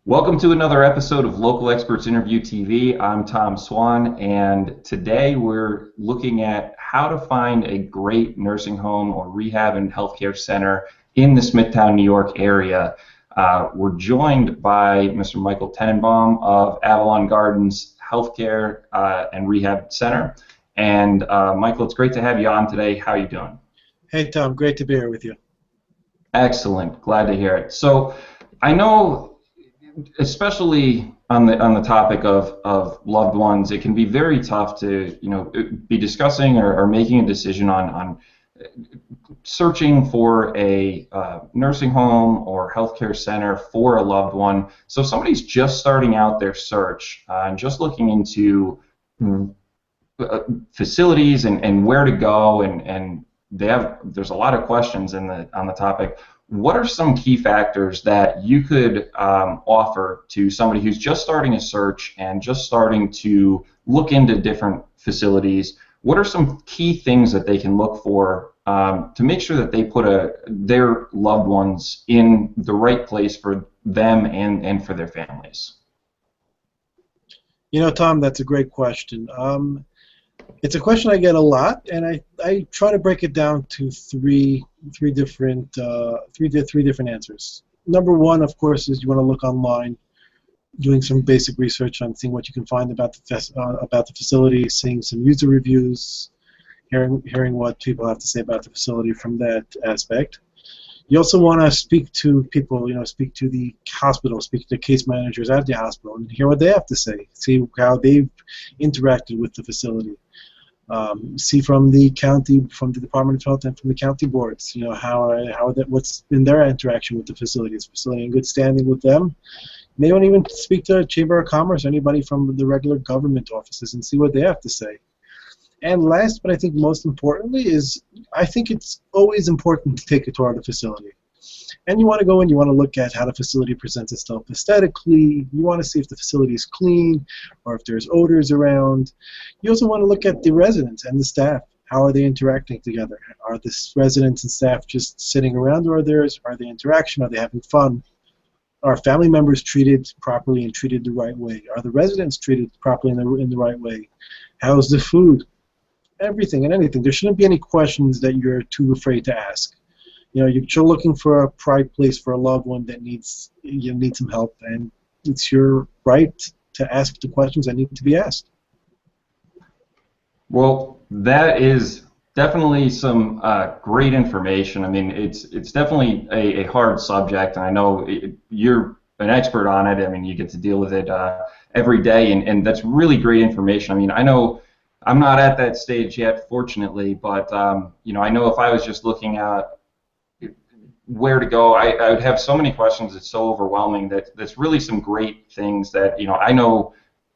Welcome to another episode of Local Experts Interview TV. I'm Tom Swan, and today we're looking at how to find a great nursing home or rehab and healthcare center in the Smithtown, New York area. We're joined by Mr. Michael Tenenbaum of Avalon Gardens Healthcare and Rehab Center. And Michael, it's great to have you on today. How are you doing? Hey Tom, great to be here with you. Excellent. Glad to hear it. So I know, especially on the topic of loved ones, it can be very tough to be discussing or making a decision on searching for a nursing home or healthcare center for a loved one. So if somebody's just starting out their search and just looking into facilities and where to go, and there's a lot of questions on the topic. What are some key factors that you could offer to somebody who's just starting a search and just starting to look into different facilities? What are some key things that they can look for to make sure that they put their loved ones in the right place for them and for their families? You know, Tom, that's a great question. It's a question I get a lot, and I try to break it down to three different answers. Number one, of course, is you want to look online, doing some basic research on seeing what you can find about the facility, seeing some user reviews, hearing what people have to say about the facility from that aspect. You also want to speak to people, speak to the hospital, speak to the case managers at the hospital, and hear what they have to say. See how they've interacted with the facility. See from the county, from the Department of Health, and from the county boards. What's been their interaction with the facility? Is the facility in good standing with them? You may want to even speak to Chamber of Commerce, anybody from the regular government offices, and see what they have to say. And last, but I think most importantly, is I think it's always important to take a tour of the facility. And you want to go in, you want to look at how the facility presents itself aesthetically. You want to see if the facility is clean or if there's odors around. You also want to look at the residents and the staff. How are they interacting together? Are the residents and staff just sitting around, or are they interaction? Are they having fun? Are family members treated properly and treated the right way? Are the residents treated properly in the right way? How's the food? Everything and anything. There shouldn't be any questions that you're too afraid to ask. You're looking for a private place for a loved one that needs some help, and it's your right to ask the questions that need to be asked. Well, that is definitely some great information. I mean, it's definitely a hard subject, and I know you're an expert on it. I mean, you get to deal with it every day, and that's really great information. I mean, I know I'm not at that stage yet, fortunately, but I know if I was just looking at where to go, I would have so many questions. It's so overwhelming that's really some great things that I know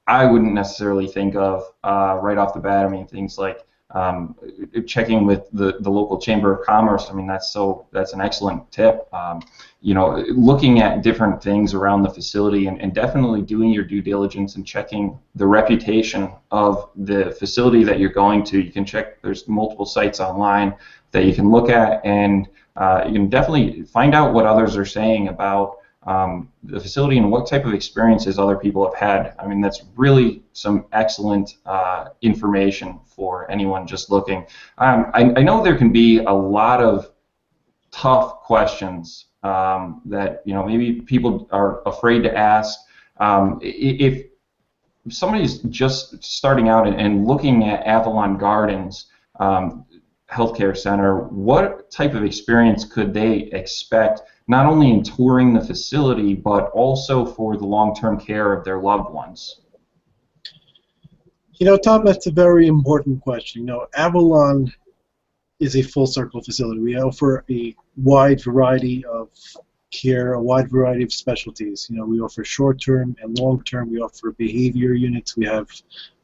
I wouldn't necessarily think of right off the bat. I mean, things like checking with the local Chamber of Commerce. I mean, that's an excellent tip. Looking at different things around the facility and definitely doing your due diligence and checking the reputation of the facility that you're going to. You can check. There's multiple sites online that you can look at, and you can definitely find out what others are saying about the facility and what type of experiences other people have had. I mean, that's really some excellent information for anyone just looking. I know there can be a lot of tough questions that maybe people are afraid to ask. If somebody's just starting out and looking at Avalon Gardens Healthcare Center, what type of experience could they expect, not only in touring the facility, but also for the long-term care of their loved ones? Tom, that's a very important question. Avalon is a full-circle facility. We offer a wide variety of care, a wide variety of specialties. We offer short-term and long-term. We offer behavior units. We have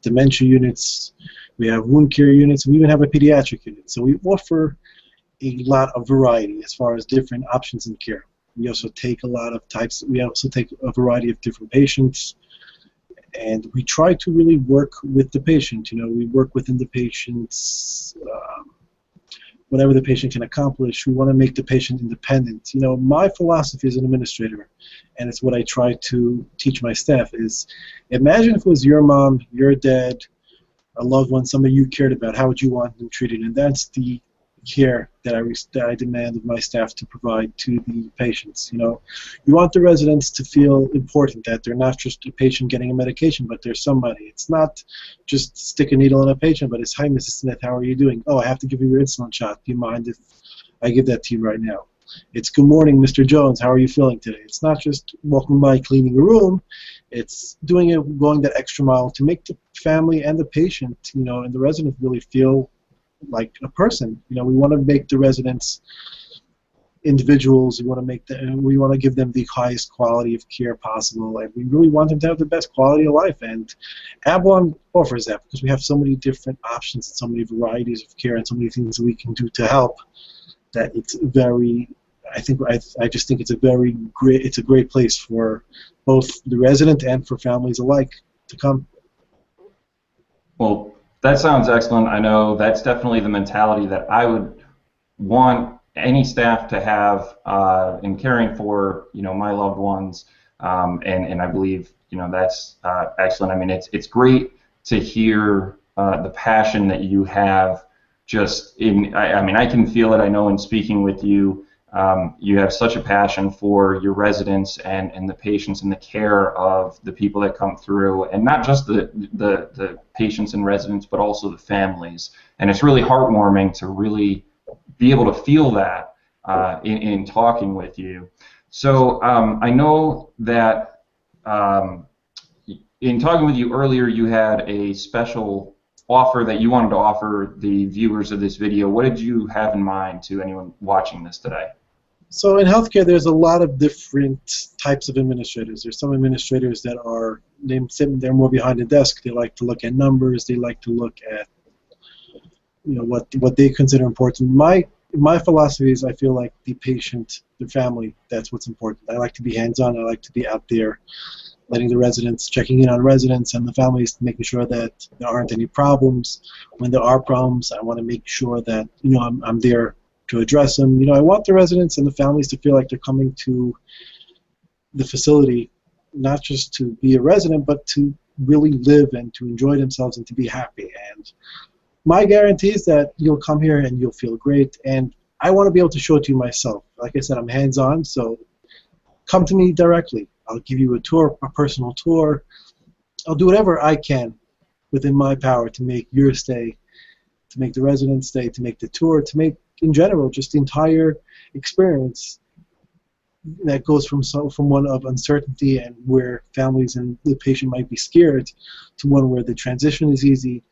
dementia units. We have wound care units. We even have a pediatric unit. So we offer a lot of variety as far as different options in care. We also take a lot of types. We also take a variety of different patients, and we try to really work with the patient. We work within the patient's whatever the patient can accomplish. We want to make the patient independent. You know, my philosophy as an administrator, and it's what I try to teach my staff, is imagine if it was your mom, your dad, a loved one, somebody you cared about. How would you want them treated? And that's the care that I demand of my staff to provide to the patients. You know, you want the residents to feel important, that they're not just a patient getting a medication, but they're somebody. It's not just stick a needle in a patient, but it's, hi, Mrs. Smith, how are you doing? Oh, I have to give you your insulin shot. Do you mind if I give that to you right now? It's, good morning, Mr. Jones, how are you feeling today? It's not just walking by cleaning a room. It's doing it, going that extra mile to make the family and the patient, you know, and the resident really feel like a person. You know, we want to make the residents individuals. We want to give them the highest quality of care possible, and we really want them to have the best quality of life. And Avalon offers that because we have so many different options and so many varieties of care and so many things that we can do to help. That it's very, I just think it's a great place for both the resident and for families alike to come. Well, that sounds excellent. I know that's definitely the mentality that I would want any staff to have in caring for, you know, my loved ones, and I believe, you know, that's excellent. I mean, it's great to hear the passion that you have. Just in, I mean, I can feel it. I know in speaking with you, you have such a passion for your residents and the patients and the care of the people that come through, and not just the patients and residents, but also the families. And it's really heartwarming to really be able to feel that in talking with you. So I know that in talking with you earlier, you had a special offer that you wanted to offer the viewers of this video. What did you have in mind to anyone watching this today? So in healthcare, there's a lot of different types of administrators. There's some administrators that are they're more behind the desk. They like to look at numbers. They like to look at, you know, what they consider important. My philosophy is I feel like the patient, the family, that's what's important. I like to be hands-on. I like to be out there, letting the residents, checking in on residents and the families, making sure that there aren't any problems. When there are problems, I want to make sure that, you know, I'm there to address them. You know, I want the residents and the families to feel like they're coming to the facility not just to be a resident, but to really live and to enjoy themselves and to be happy. And my guarantee is that you'll come here and you'll feel great. And I want to be able to show it to you myself. Like I said, I'm hands-on, so come to me directly. I'll give you a tour, a personal tour. I'll do whatever I can within my power to make your stay, to make the resident's stay, to make the tour, to make, in general, just the entire experience that goes from one of uncertainty and where families and the patient might be scared to one where the transition is easy,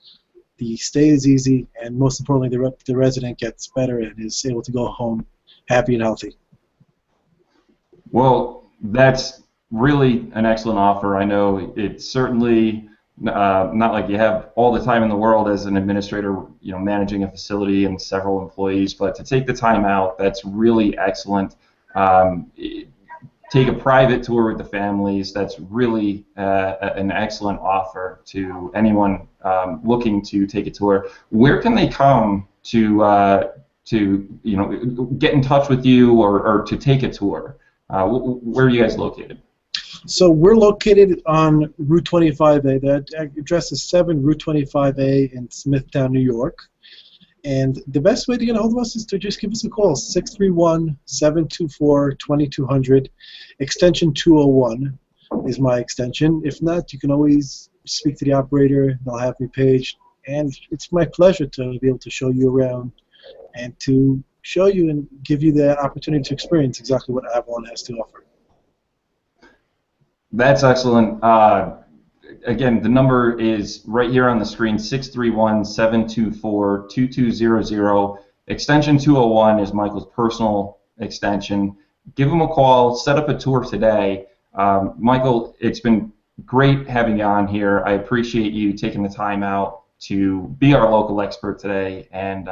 the stay is easy, and most importantly, the resident gets better and is able to go home happy and healthy. Well, that's really an excellent offer. I know it's certainly not like you have all the time in the world as an administrator, you know, managing a facility and several employees, but to take the time out, that's really excellent. Take a private tour with the families. That's really an excellent offer to anyone looking to take a tour. Where can they come to you know, get in touch with you or to take a tour? Where are you guys located? So we're located on Route 25A. That address is 7 Route 25A in Smithtown, New York. And the best way to get a hold of us is to just give us a call, 631-724-2200. Extension 201 is my extension. If not, you can always speak to the operator. They'll have me paged. And it's my pleasure to be able to show you around and to show you and give you the opportunity to experience exactly what Avalon has to offer. That's excellent. Again, the number is right here on the screen, 631-724-2200. Extension 201 is Michael's personal extension. Give him a call. Set up a tour today. Michael, it's been great having you on here. I appreciate you taking the time out to be our local expert today and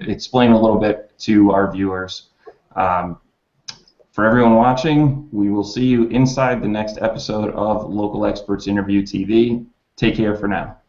explain a little bit to our viewers. For everyone watching, we will see you inside the next episode of Local Experts Interview TV. Take care for now.